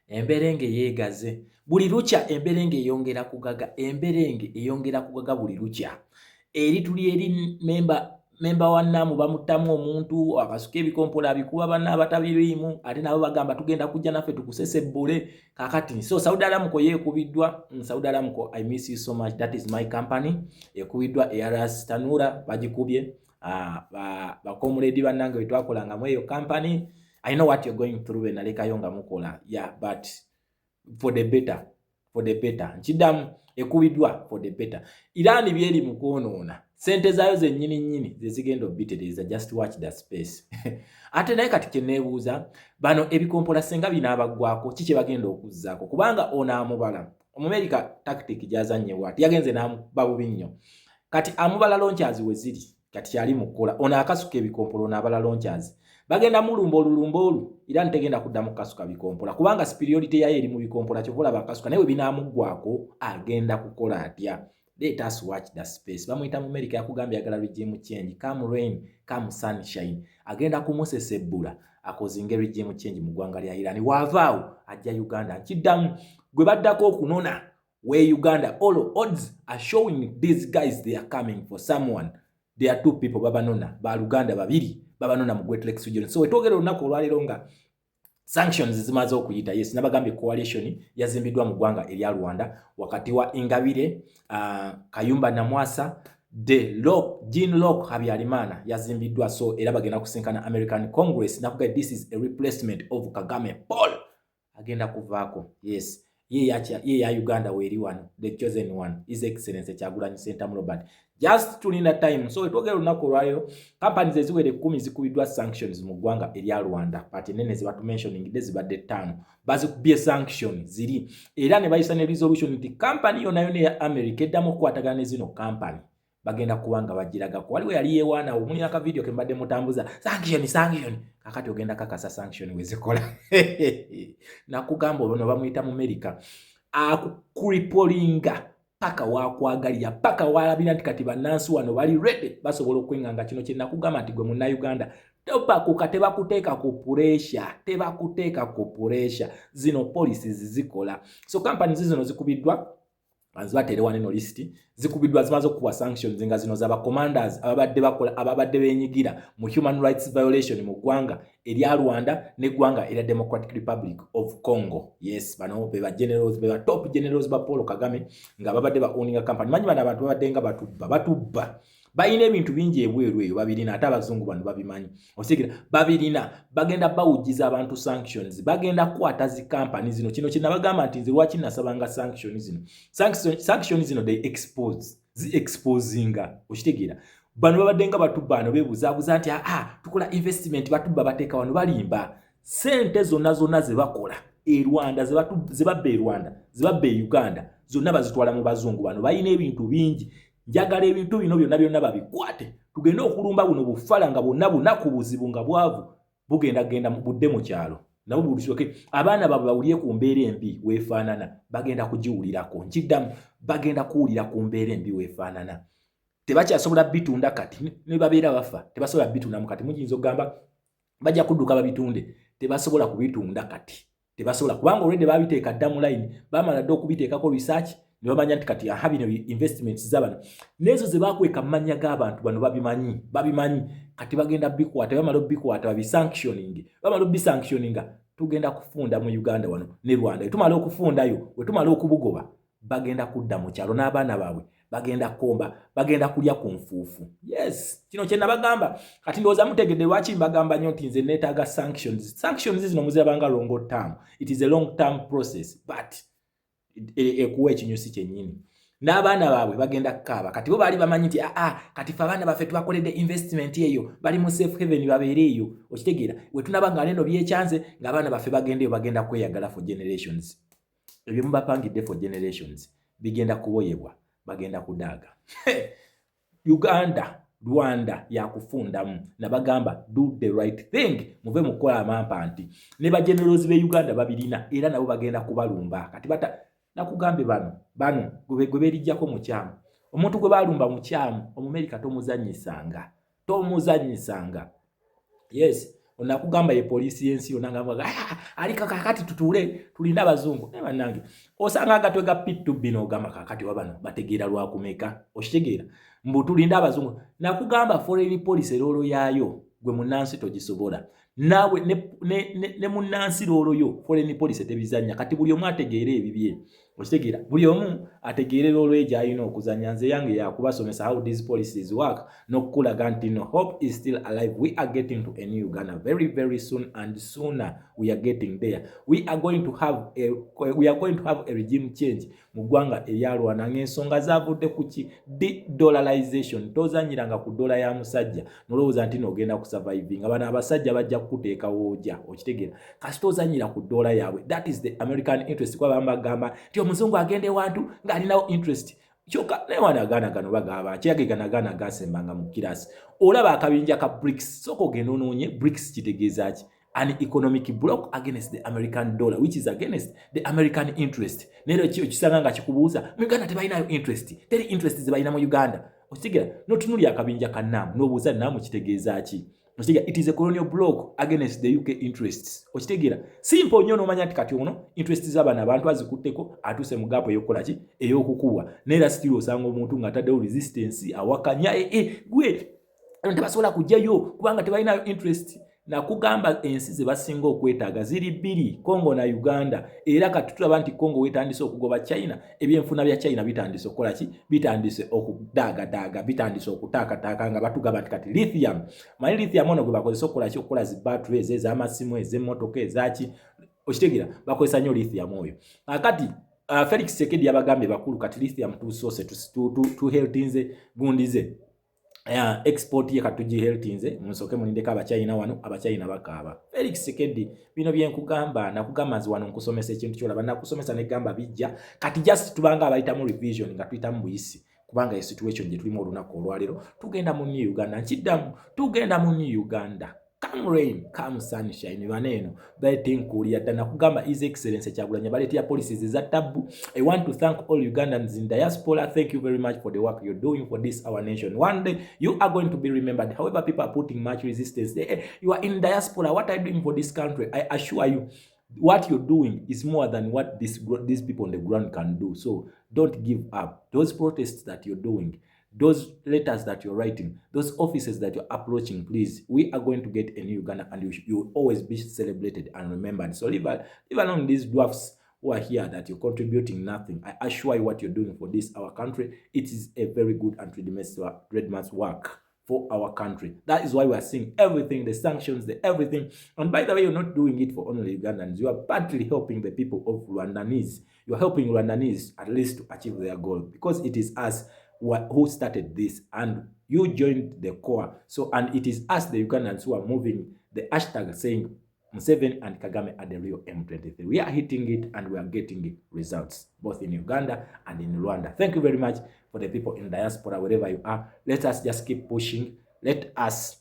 Emberenge yeegaze buli lukya, emberenge eyongera kugaga, emberenge eyongera kugaga buli lukya. Eri tuli eri memba wannamu bamuttamu omuntu akasuka ebikompola abikuba banna abatabiriimu, ate nabo bagamba tugenda kujja naffe tukusesebbule kakati. So Saudi Aramco yeekubiddwa, Saudi Aramco, I miss you so much, that is my company. Ekubiddwa ARS Tanura bagikubye, bakomuledi bannange bwe twakolanga mu eyo company. I know what you're going through when nalekayo nga mukola. Yeah, but for the better. For the better. Nchidamu ekubiddwa for the better. Irani byeri mu kwonoona. Sente zaayo zennyini nnyini zezigenda obbitereza. Just watch that space. Ate naye kati kye neebuuza, bano ebikompola senga binaabagwako ki kye bagenda okuzzaako? Kubanga ono amubala. Omumerika tactic gyazannye bw'ati yagenze n'amuba bubi nnyo. Kati amubala launchers we ziri. Kati kyali mu kkola. Ono akasuka ebikompolo n'abala launchers. Bagenda mulumba olulumba era ntegenda kuddamu kasuka bikompola kubanga superiority yaye eri mu bikompola kyovola bakasuka naye binaamugwako agenda kukola atya. Let us watch that space. Bamuyita mu America yakugambye agala regime change, come rain come sunshine, agenda kumusesebbula akozinga regime change mu ggwanga lya Iran. Wavaawo ajja Uganda. Nkiddamu gwe baddako okunona we Uganda, all odds are showing these guys they are coming for someone. There are two people babanona ba Uganda babiri babanona mu Great Lakes region. So wetogera olunaku olwaleero nga sanctions zimaze okuyita. Yes, nabagambye coalition yazimbiddwa mu ggwanga erya Rwanda wakati wa Ingabire, Kayumba Namwasa, Jean Locke Habyarimana yazimbiddwa. So era bagenda kusinkana American Congress. Nakuga this is a replacement of Kagame Paul agenda kuvaako. Yes, ye ya Uganda weri wano, the chosen one, His Excellency Kyagulanyi Ssentamu Robert. Just tulinda time. So etwogera olunaku olwaleero companies eziwere 10 zikubiddwa sanctions mu ggwanga erya Rwanda. Pati nene zibatu mentioning zibadde 5 bazikubye sanction ziri era ne bayisa ne resolution nti company yonna ya America eddamu okukwatagana ne zino company bagenda kuwanga bagiragako. Waliwo yali yewaana omulina ka video ke mbadde mutambuza sanction kakati ogenda kakasa sanction wezikola. Nakugamba ono bamuyita mu America akukuripolinga paka wakwagalya paka walabira nti kati bannansi wano bali ready basobola okwenganga kino kye nakugamba nti gwe munna Uganda topakuka tebakuteeka ku pressure zino policies zikola. So companies zino zikubiddwa azibatere waneno list zikubiddwa zimaze okuwa sanctions nga zino zaba commanders ababadde benyigira mu human rights violation mu ggwanga erya Rwanda ne ggwanga erya Democratic Republic of Congo. Yes, bano beba generals beba top generals ba Paul Kagame nga babadde ba owning company. Manyi bana abantu babadde nga batubba bayina ebintu bingi ebweru eyo babirina ate abazungu bano babimanyi osikira babirina bagenda bawujiza abantu sanctions bagenda kwata zi company zino kino kinabagamba nti nze lwaki nasabanga sanctions zino they exposinga okitegeera bano babadde nga batubba ano bebuzabuza nti tukola investment batubba bateeka wano balimba sente zonna ze bakola e Rwanda zebabba e Rwanda zebabba e Uganda zonna bazitwala mu bazungu bano bayina ebintu bingi. Njagala ebintu bino byonna babikwate tugende okulumba buno bufala nga bonna ku buzibu nga bwavu bugenda mu budde mu kyalo nabo bulishoke abaana babwe bawulire ku mbeera embi weefaanana bagenda kugiwulirako. Nkiddamu bagenda kuwulira ku mbeera embi weefaanana tebakyasobola bitunda kati ne babeera bafa tebasobola bitunda mu kati mujinzo gamba bajja kudduka babitunde tebasobola kubitunda kati tebasobola kubanga already babiteeka dda mu line bamala dda okubiteekako research ne bamanya nti kati bino investments z'abano nezo ze bakweka amanya g'abantu bano babimanyi kati bagenda bikwata bamala bikwata babisanctioning bamala bisanctioninga tugenda kufunda mu Uganda wano ne Rwanda tumala okufundayo we tumala okubugoba bagenda kudda mu kyalo n'abaana baabwe bagenda komba bagenda kulya ku nfuufu. Yes, kino kye nabagamba kati ndowooza mutegedde lwaki mbagamba nnyo nti nze neetaaga sanctions zino muzirabanga long term. It is a long term process but ekuwa ekinyusi kyennyini n'abaana baabwe bagenda kukaaba kati bo baali bamanyi nti kati fe abaana baffe twakoledde investment eyo bali mu safe haven babeere eyo okitegeera we tunaba nga neno byekyanze ng'abaana baffe bagenda eyo bagenda kweyagala for generations. Ebyo mubapangidde for generations bigenda kuboyebwa bagenda kudaaga. Uganda Rwanda yakufundamu nabagamba do the right thing muve mukola amampa nti ne ba generals be Uganda babirina era nabo bagenda kubalumba kati bata nakugambye bano gwe berijjako mu kyamu omuntu gwe balumba mu kyamu Omumerika tomuzanyisanga. Yes, onakugamba ye poliisi y'ensi yonna ngamba ali kakati tutuule tulinde abazungu ne bannange osanga agatwe ga P2B n'ogamba kakati wabano bategeera lwakumeka okitegeera mbu tulinde abazungu nakugamba foreign policy loolo yaayo gwe munnansi togisobola naawe ne munnansi loolo yo foreign policy tebizanya kati buli omu ategeera ebibye okitegeera buli omu ategeera loolo ye gy'alina okuzanya nze yange yakubasomesa how these policies work n'okukulaga nti no hope is still alive. We are getting to a new Uganda very very soon, and sooner we are getting there. We are going to have a regime change mu ggwanga eryalwana ng'ensonga zavudde ku ki de-dollarization. Tozanyiranga ku dola ya musajja nolowooza nti n'ogenda ku surviving abana abasajja bajja kukuteeka wooja okitegeera kasi tozanyira ku dola yaabwe. That is the American interest. Kwa bambagamba nti omuzungu agende wantu ng'alinawo interest kyoka ne wanagana gano bagaba kyagegana gasembanga mu kirasi olaba akabinja ka BRICS soko genonoonye BRICS kitegeeza ki an economic bloc against the American dollar which is against the American interest. Nero kyo kisanga nga kikubuuza mu Uganda tebalinayo interest teri interest zibalina mu Uganda okitegera notunuli akabinja kannamu n'obuuza naamu kitegeeza ki okitegera it is a colonial bloc against the UK interests okitegera simple nnyo n'omanya nti kati ono interest z'abana abantu azikutteko atuse mu gaapo ey'okukola ki ey'okukuwa neera still osanga omuntu ng'ataddewo resistance awakanya gwe tebasobola kujjayo kubanga tebalinayo interest. Nakugamba ensi ze basinga okwetaaga ziri bbiri Congo na Uganda era kati tulaba nti Congo wetandise okugoba China ebyenfuna bya China bitandise okukola ki bitandise okudaagadaaga bitandise okutaakataaka nga batugamba nti kati lithium manyi lithium ono gwe bakozesa okukola ki okukola zi batteries ez'amasimu ez'emmotoka ezaki okitegeera bakozesa nnyo lithium oyo akati Felix Tshisekedi yabagambye bakulu kati lithium tusoose tuheltinze gundize export ye katuji heltinze musoke mulindeka abachina wano abachina bakaaba Felix Tshisekedi bino byenkugamba nakugamba nzi wano nkusomesa ekintu kyolaba nakusomesa ne gamba bijja kati just tubanga abayita mu revision nga tuyita mu buyisi kubanga ye situation gye tulimu olunaku olwalero tugenda mu New Uganda nkiddamu tugenda mu New Uganda. Come rain, come sunshine. Baneno batinkulia dana kugamba His Excellency Kyagulanyi baletea policies za tabu. I want to thank all Ugandans in diaspora. Thank you very much for the work you're doing for this our nation. One day you are going to be remembered. However, people are putting much resistance. You are in diaspora. What are you doing for this country? I assure you, what you're doing is more than what these people on the ground can do. So don't give up. Those protests that you're doing, those letters that you're writing, those offices that you're approaching, please, we are going to get a new Uganda and you will always be celebrated and remembered. So leave alone these dwarfs who are here that you're contributing nothing. I assure you what you're doing for this, our country, it is a very good and tremendous work for our country. That is why we are seeing everything, the sanctions, the everything. And by the way, you're not doing it for only Ugandans. You are partly helping the people of Rwandanese. You are helping Rwandanese at least to achieve their goal because it is us who started this and you joined the core. So, and it is us, the Ugandans, who are moving the hashtag saying Museveni and Kagame are the real M23. We are hitting it and we are getting results both in Uganda and in Rwanda. Thank you very much for the people in diaspora, wherever you are. Let us just keep pushing. Let us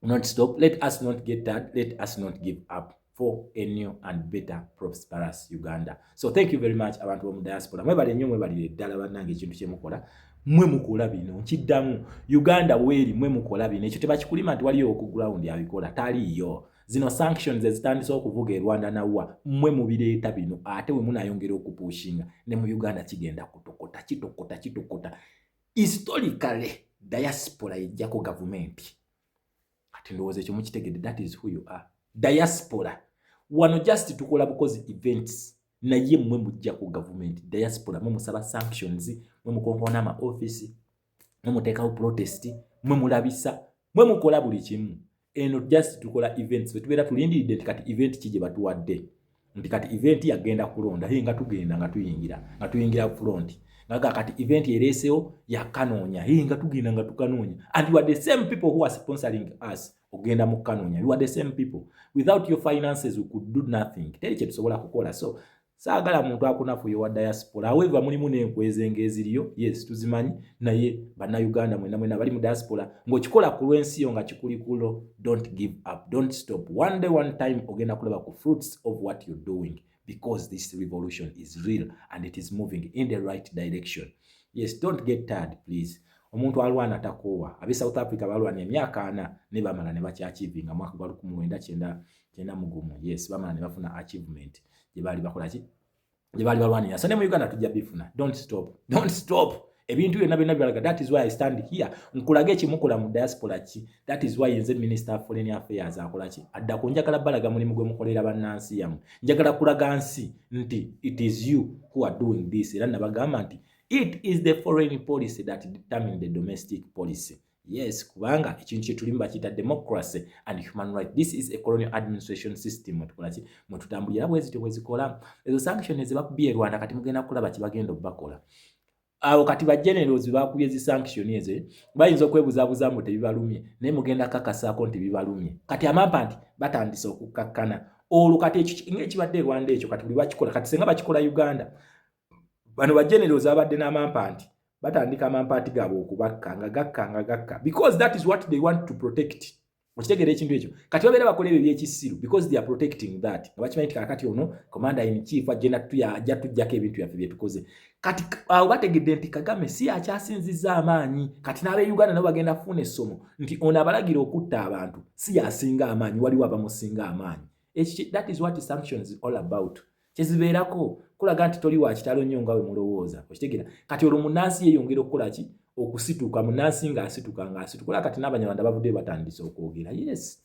not stop. Let us not get tired. Let us not give up for a new and better prosperous Uganda. So thank you very much abantu mu diaspora. Mwebale nnyo mwebali ddala bannange ekintu kye mukola. Mwe mukola bino nkiddamu Uganda weeri mwe mukola bino ekyo tebakikulima nti waliyo ku ground yabikola taliyo. Zino sanctions ezitandise okuvuga e Rwanda nawa mwe mubireeta bino ate we munayongera okupushinga ne mu Uganda kigenda kitokota. Historically diaspora ejjako government. Ati ndowooza ekyo mukitegedde, that is who you are. Diaspora wano just tukola bukozi events naye mwe mujja ku government. Diaspora mwe musaba sanctions, mwe mukonkona ama office, mwe mutekawo protest, mwe mulabisa, mwe mukola buli kimu. Eno just tukola events tubeera tulindiridde nti kati event kije batuwadde nti kati event yagenda kulonda nga tugenda nga tuyingira front nga kati event ereesewo yakanoonya nga tugenda nga tukanoonya, and you are the same people who are sponsoring us ogenda mu kanoonya. You are the same people. Without your finances we could do nothing. Teri kye tusobola kukola. So saagala muntu akunafu wa diaspora. However mulimu n'enkwezenge eziriyo, yes tuzimanyi, naye bannayuganda mwena bali mu diaspora ng'okikola ku lw'ensi yo nga kikuli kulo. Don't give up, don't stop. One day one time ogenda kulaba ku fruits of what you're doing because this revolution is real and it is moving in the right direction. Yes, don't get tired please. omuntu alwana takoowa. Ab'e South Africa balwana emyaka 4 ne bamala ne bakyachivinga mwaka gwa 1991. Yes, bamala ne bafuna achievement gye bali bakola ki gye bali balwanira. So ne mu Uganda tujja bifuna. Don't stop. Ebintu byonna byonna bibalaga. That is why I stand here. Nkulaga ekimukola mu diaspora ki. That is why nze Minister of Foreign Affairs akola ki. Adda ku njagala balaga mulimu gwe mukolera bannansi yamu. Njagala kulaga nsi nti it is you who are doing this. Era nabagamba nti it is the foreign policy that determines the domestic policy. Yes, kubanga ekintu kye tulimu bakiyita democracy and human rights. This is a colonial administration system mwetutambulira bwezityo bwezikola. Ezo sanctions ezibakubye Rwanda kati mugenda kulaba kibagenda okubakola. Awo kati ba generals bakubye zi sanction ezo bayinza okwebuzabuza mu tebibalumye naye mugenda kakasaako nti bibalumye. Kati amapa nti batandise okukakkana. Olwo kati ekyo ng'ekibadde Rwanda ekyo kati buli bakikola kati senga bakikola Uganda. Bano ba generals abadde n'amampa nti batandika amampa ati gabo okubakka gakka because that is what they want to protect. Okitegera ekintu ekyo kati babeera bakola ebyo by'ekisiru because they are protecting that. Abakimanyi kati ono commander in chief agenda ajja tujjako ebintu byaffe bye tukoze. Kati awo bategedde nti Kagame si akyasinzizza amaanyi kati n'ab'e Uganda nabo bagenda kufuna essomo nti ono abalagira okutta abantu si yasinga amaanyi waliwo abamusinga amaanyi. That is what sanctions is all about. Kyezibeerako kulaga nti toli wa kitalo nnyo nga we mulowooza. Okitegera kati olwo munnansi yeeyongera okukola ki okusituka munnansi ng'asituka kati n'Abanyarwanda bavudde batandise okwogera. Yes,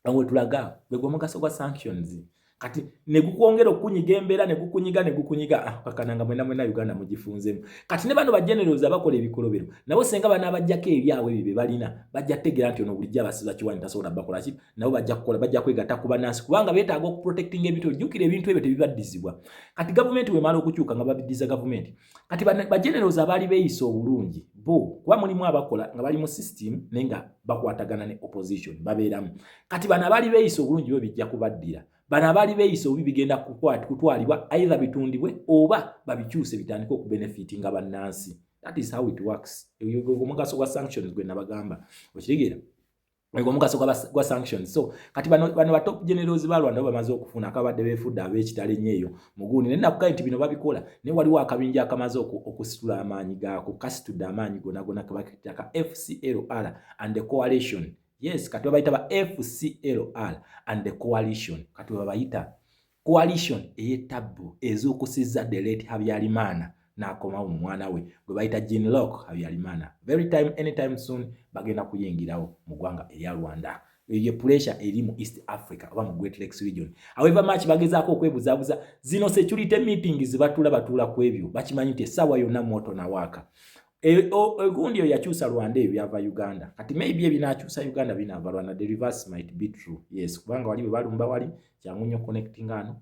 awo tulaga gwe omugaso gwa sanctions kati ne gukwongera okunyiga embeera ne gukunyiga kakananga mwena Uganda mugifunzemu. Kati ne bano ba generals abakola ebikolobero nabo senga banabajjako ebyawe bibe balina bajja tegera nti ono bulijja basiza kiwani tasobola bakola ki nabo bajja kwegatta kuba nansi kubanga beetaaga okuprotecting ebintu jjukira ebintu ebyo tebibaddizibwa. Kati government we mala okukyuka nga babiddiza government kati ba generals abali beeyisa obulungi bo kuba mulimu abakola nga bali mu system nenga bakwatagana ne opposition babeeramu. Kati bano abali beeyisa obulungi bo bijja kubaddira. Bana abali beeyisa obi bigenda kutwalibwa either bitundibwe oba babikyuse bitandika okubenefiti nga bannansi. That is how it works. Omugaso gwa sanctions gwe nabagamba okitegeera omugaso gwa sanctions. So kati bano ba top generals ba Rwanda bamaze okufuna akabadde beefudde ab'ekitale nnyo eyo muguuni nena kugaye nti bino babikola naye waliwo akabinja akamaze okusitula amaanyi gaako kasitudde amaanyi gonna kabakitaka FCLR and the coalition. Yes, kati babayita ba FCLR and the coalition. Kati babayita coalition eyetabu ezokusizza the late Habyarimana n'akomawo mu mwana we gwe bayita Jean Locke Habyarimana. Anytime soon bagenda kuyingirawo mu ggwanga erya Rwanda. Ye pressure eri mu East Africa oba mu Great Lakes region. However much bagezaako okwebuzabuza zino security meetings batula ku ebyo bakimanyi nti essaawa yonna moto na waka. Egundi yakyusa Rwanda ebyo byava Uganda. Kati maybe ebinakyusa Uganda binava Rwanda. The reverse might be true. Yes, kubanga wali balumba wali kyangunyo connecting ano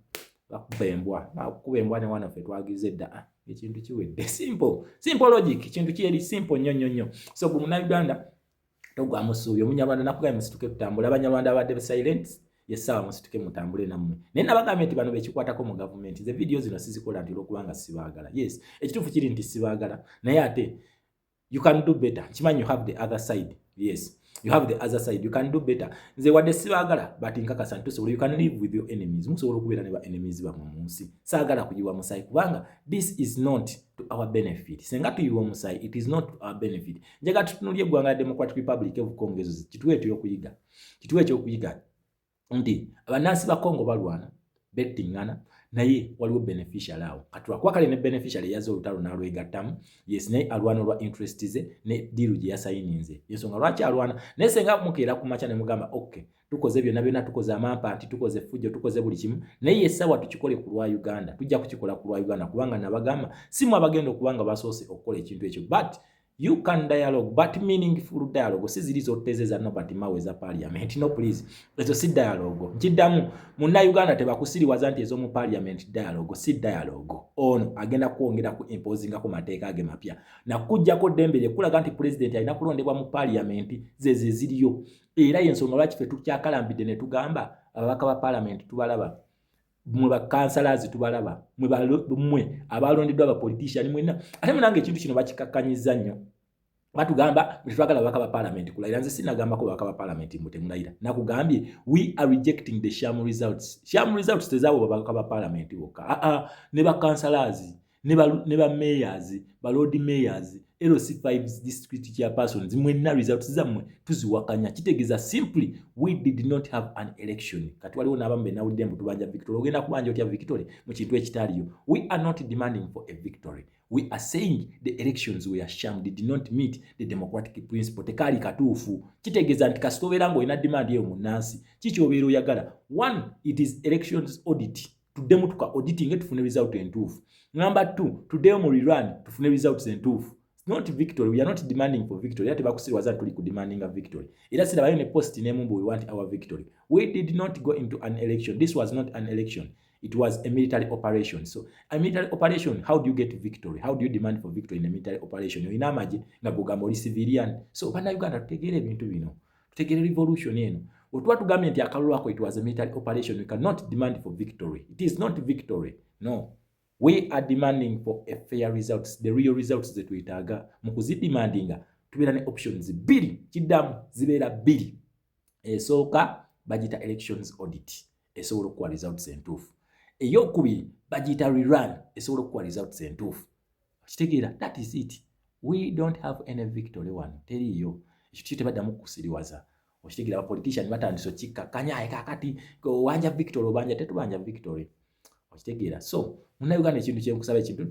bakubembwa ne wana fe twagize dda ekintu kiwedde. Simple logic, kintu kiri simple nnyo. So gumuna Uganda togwa musuubi omunyarwanda nakugaye musituke kutambula abanyarwanda abadde silent. Yesawa musituke mutambule nammwe. Naye nabagambe nti bano bekikwatako mu government. The videos zino sizikola nti olwokubanga sibaagala. Yes, ekituufu kiri nti sibaagala naye ate you can do better. Kimanyi you have the other side. Yes, you have the other side. You can do better. Nze wadde sibaagala but nkakasa ntusobola you can live with your enemies. Musobola okubeera ne ba enemies bamwe mu nsi. Saagala kuyiwa musayi kubanga this is not to our benefit. Senga tuyiwa musayi it is not to our benefit. Njaga tutunulye eggwanga Democratic Republic of Congo kituwe ekyokuyiga nti abannansi ba Congo balwana bettingana naye waliwo beneficial awo kati lwakwakale ne beneficial yazo olutalo n'alwegattamu. Yes, naye alwana olwa interest ze ne deal gye yasayininze yensonga lwaki alwana naye senga mukeera ku macha ne mugamba okay tukoze byonna tukoze amampa nti tukoze fujjo tukoze buli kimu naye yesawa tukikole ku lwa Uganda tujja kukikola ku lwa Uganda kubanga nabagamba simu abagenda okubanga basoose okukola ekintu ekyo but you can dialogue but meaningful dialogue si ziri zotezeza nobody maweza parliament no please ezo si dialogue nkiddamu munna Uganda tebakusiriwaza nti ezo mu parliament dialogue si dialogue ono agenda kwongera ku imposinga ku mateeka age mapya na kujjako dembele kulaga nti president alina kulondebwa mu parliament zeze ziriyo era yensonga lwaki fe tukyakalambidde ne tugamba ababaka ba parliament tubalaba mwe ba councillors tubalaba mwe abalondeddwa aba politician mwena ate munange ekintu kino bakikakkanyiza nnyo batugamba twagala ababaka ba parliament kulayira nze sinagamba ko ababaka ba parliament mutemulayira nakugambye we are rejecting the sham results tezabo ababaka ba parliament bokka ne ba councillors ne ba mayors ba lord mayors LC5 district chairpersons mwenna results zammwe tuziwakanya kitegeza simply we did not have an election kati waliwo n'abambe nawulidde mbu tubanja victory ogenda kubanja otya victory mu kintu ekitaliyo. We are not demanding for a victory. We are saying the elections were sham, did not meet the democratic principle. Tekali katuufu kitegeza nti kasitobeera ng'olina demand eyo munnansi kiki obeera oyagala. One, it is elections audit. Tuddemu tuka auditing tufune result entuufu. Number two, today mu rerun tufune results entuufu. Not victory. We are not demanding for victory. Yate bakusiriwaza tuli ku demanding a victory. Era sirabayo ne post ne mumbu we want our victory. We did not go into an election. This was not an election. It was a military operation. So a military operation, how do you get victory? How do you demand for victory in a military operation? You inamaje nga gogamba oli civilian. So bana Uganda tutegere ebintu bino. Tutegere revolution eno. Otwa tugambye nti akalulu ako it was a military operation. We cannot demand for victory. It is not victory. No. We are demanding for a fair results, the real results that we taga. Mukuzi demandinga, tubeera ne options biri, kidamu zibeera biri. Esooka bagita elections audit, esobola okuwa results entuufu. Eyokubiri bagita rerun, esobola okuwa results entuufu. Kitegeera, that is it. We don't have any victory one. Teriyo. Ekyo tebaddamu kusiriwaza. Okitegeera aba politician batandise okikkakkanya kakati wanja victory obanja tetubanja victory. Okitegeera. So Munnayuganda ekintu kyenkusaba ekintu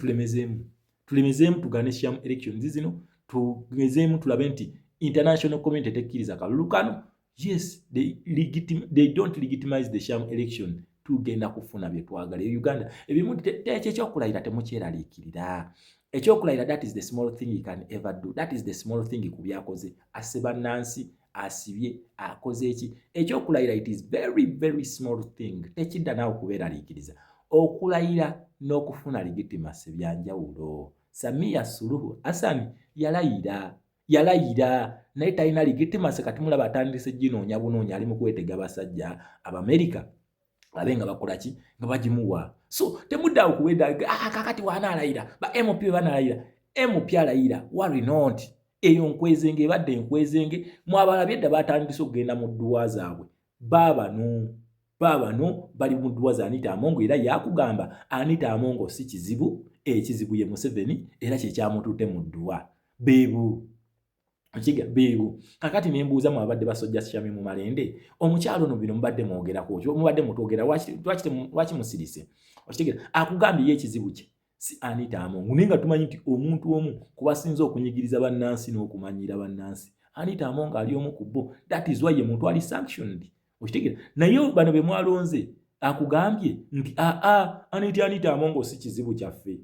tulemezeemu tugane sham elections zino tugezeemu tulabe nti international community tekkiriza kalulu kano. Yes, they don't legitimize the sham election. Tugenda kufuna bye twagala Uganda ebimu ekyokulayira temukyeraliikirira. Ekyokulayira, that is the small thing you can ever do. That is the small thing ku byakoze aseba Nancy asibye akoze eki. Ekyokulayira, it is very very small thing. Tekidda naawe kubeeraliikiriza. Okulayira n'okufuna legitimacy byanjawulo. Samia Suluhu Hassan yalayira naye talina legitimacy kati mulaba atandise ginoonya bunoonya ali mu kwetega basajja Abamerika abe nga bakola ki nga bagimuwa. So temuddawo kuwedda kakati waanaalayira ba MP banaalayira MP alayira worry not. Eyo nkwezenge ebadde enkwezenge mwabalabye edda batandise okugenda mu dduwa zaabwe babano bali mu dduwa za Anita Amongo era yakugamba Anita Amongo si kizibu ekizibu ye Museveni era kyekyamututte mu dduwa beebu kakati nembuuza mu abadde basojja Shami mu Malende omukyalo no bino mubadde mwogerako mubadde mutwogera lwaki musirise okitegeera akugambye ye ekizibu kye si Anita Amongo nenga tumanyi nti omuntu omu kubasinza okunyigiriza bannansi n'okumanyira bannansi Anita Amongo ali omu ku bo. That is why ye muntu ali sanctioned. Okitegeera naye bano be mwalonze akugambye nti Anita Amongo si kizibu kyaffe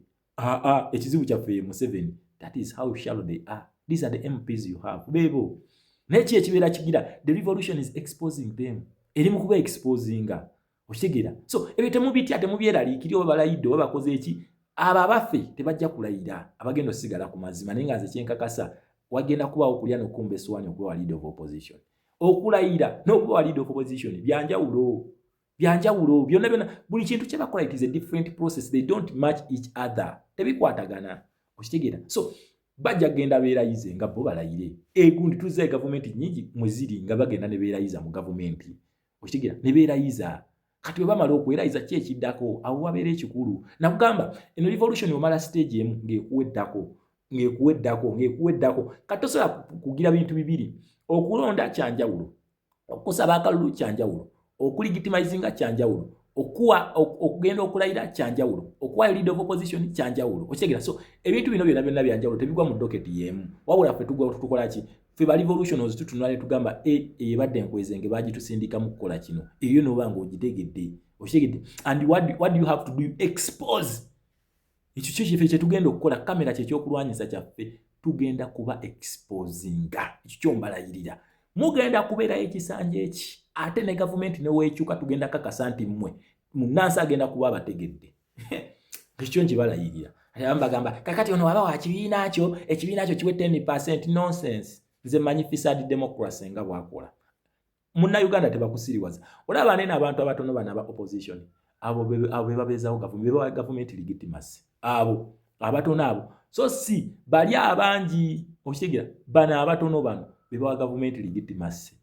ekizibu kyaffe ye Museveni. That is how shallow they are. These are the MPs you have. Bebo neki ekibeera kigira the revolution is exposing them. Eri mu kuba exposinga. Okitegeera. So ebyo temubitya temubyeraliikiri oba balayidde oba bakoze eki. Abo abaffe tebajja kulayira abagenda osigala ku mazima naye nga nze kyenkakasa wagenda kubaawo okulya n'okumba essowaani okuba leader of opposition. Okulayira n'okuba leader of opposition byanjawulo byonna buli kintu kye bakola it is a different process. They don't match each other. Tebikwatagana. Okitegeera. So bajja genda beerayize nga bo balayire. Egundi tuzze gavumenti nyingi mweziri nga bagenda ne beerayiza mu gavumenti. Okitegeera ne beerayiza. Kati bamala okwerayiza ki ekiddako awo wabeera ekikulu. Nakugamba eno revolution omala stage emu ng'ekuweddako kati osobola kugira bintu bibiri. Okulonda kyanjawulo, okusaba akalulu kyanjawulo, okulegitimizinga kyanjawulo, okugenda okulayira kyanjawulo, okuwa leader of opposition kyanjawulo. Okitegeera. So ebintu bino byonna byanjawulo tebigwa mu docket yemu. Wabula ffe tukola ki? Ffe ba revolutionaries tutunula ne tugamba ebadde enkwezenge bagitusindika mu kukola kino. Eyo noba ng'ogitegedde. Okitegeedde. And what do you have to do? Expose. Ekyo kyeffe kye tugenda okukola. Kamera kyekyokulwanyisa kyaffe. Tugenda kuba exposinga. Ekyo kyombalayirira. Mugenda kubeera ekisanja eki. Ate ne gavumenti ne weekyuka tugenda kakasa nti mmwe munnansi agenda kuba abategedde. Ekyo nkibalayirira. Bagamba kakati ono waba wa kibiina kyo ekibiina kyo kiwe 10%. Nonsense. Nze manyi fisad democracy nga bwakola. Munnayuganda tebakusiriwaza. Olaba nene abantu abatono bana aba opposition. Abo be babeezawo gavumenti legitimacy. Abo abatono abo. So si bali abangi okitegeera bana abatono bano be bawa gavumenti legitimacy.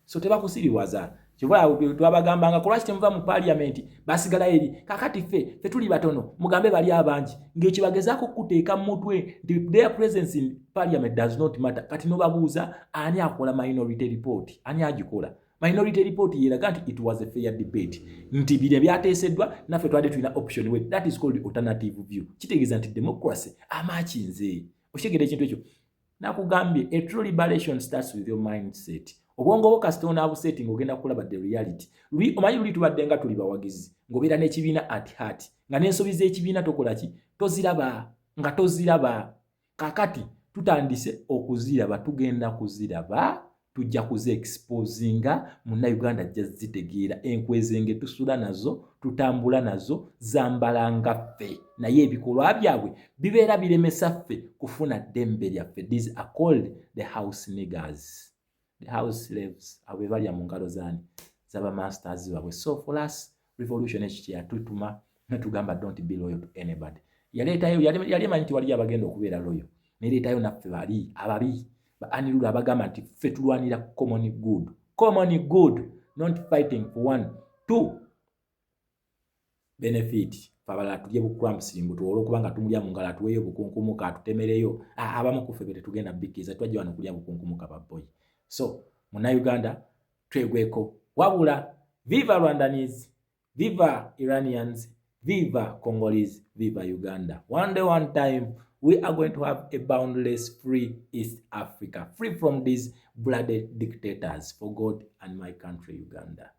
So tebakusiriwaza Kivuga twabagambanga kulwaki temuva mu parliament basigala eri kakati ffe tuli batono mugambe bali abangi ng'ekibagezaako kuteeka mu mutwe nti their presence in parliament does not matter. Kati nobabuuza ani akola minority report, ani agikola? Minority report yeraga nti it was a fair debate, nti bire byateeseddwa naffe twadde tulina option way. That is called alternative view. Kitegeeza nti democracy amaakinze. Okitegedde ekintu ekyo? Nakugambye a true liberation starts with your mindset. Obwongo bwo kasita onaabusetting ogenda kulaba the reality. Omanyi luli tubadde nga tuli bawagizi ng'obeera n'ekibiina at heart nga n'ensobi z'ekibiina tokola ki? Toziraba. Nga toziraba. Kakati tutandise okuziraba, tugenda kuziraba, tujja kuzi-exposinga, Munnayuganda ajja zitegeera. Enkwezenge tusula nazo, tutambula nazo, zambala nga ffe. Naye ebikolwa byabwe bibeera biremesa ffe kufuna ddembe lyaffe. These are called the house niggers. The house slaves, abo balya mu ngalo zaani zaba masters babwe. So for us, revolution ekyo yatutuma netugamba don't be loyal to anybody. Yali emanyi nti waliyo abagenda okubeera loyal. Nereetayo naffe bali ababi baanirula abagamba nti ffe tulwanira common good. Common good, not fighting for one, two benefit. Fabala tulye bucramps mbutu olwokubanga tumulya mu ngalo atuweeyo bukunkumuka atutemereyo. Abamu ku ffe tugenda bikiza twajja wano kulya bukunkumuka baboyi. So, Munnayuganda, twegweko. Wabula, viva Rwandanese, viva Iranians, viva Congolese, viva Uganda. One day, one time, we are going to have a boundless, free East Africa, free from these bloody dictators, for God and my country, Uganda.